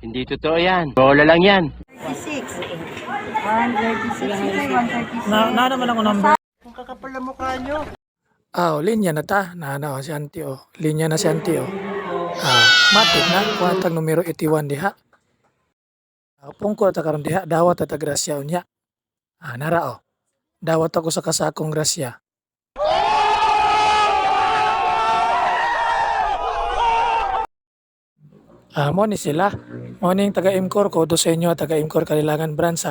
Hindi totoo yan. Bola lang yan. 36. 136. Na naman ako number. Kung kakapal na mukha nyo. Linya na ta. Na si Auntie Linya na si Auntie matik na. Kuwantang numero 81 diha. Pungko ta karon diha. Dawat ta grasya unya. Nara Dawat ako sa kasakong grasya. Mo ni sila. Mo ning taga Imcor ko do sa inyo taga Imcor Kalilangan branch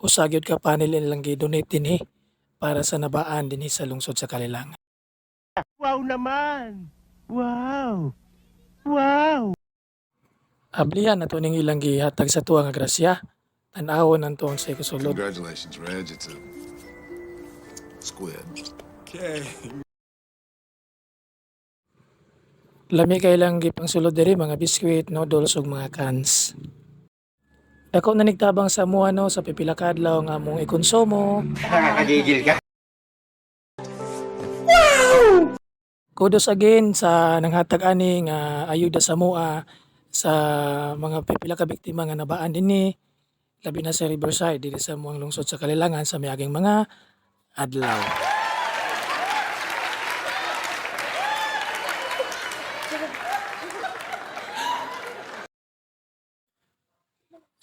usagyod ka panel ilang gi-donate dinhi para sa nabaan dinhi sa lungsod sa Kalilangan. Wow naman. Wow. Wow. Ablihan na to ning ilang gihatag sa tuwa nga grasya. Tan-awon ang tuong sa ikusulod. Congratulations, Reg. It's a squid. Okay. Lami kay lang gipang sulod diri mga biskwit, noodles ug mga cans. Dako na nigtabang sa mua sa pipila ka adlaw nga among ikonsumo. Nakakagigil ka. Kudos again sa nanghatag ani nga ayuda sa mua sa mga pipila ka biktima nga nabaan dinhi labi na sa Riverside dili sa muang lungsod sa Kalilangan sa miaging mga adlaw.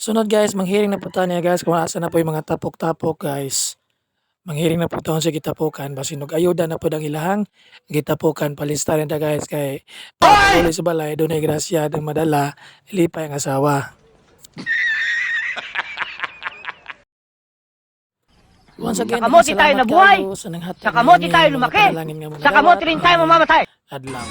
Sunod guys, manghiring na po tayo niya guys kung asa na po yung mga tapok-tapok guys. Manghiring na po tayo sa gitapukan. Basin og ayuda na po ang ilahang gitapukan. Palista rin ta guys kay patuloy sa balay. Doon ay grasya ng madala. Ilipay ang asawa. Once again, Sakamote tayo nabuhay. Sakamote tayo lumaki. Sakamote rin tayo mamamatay. Adlaw.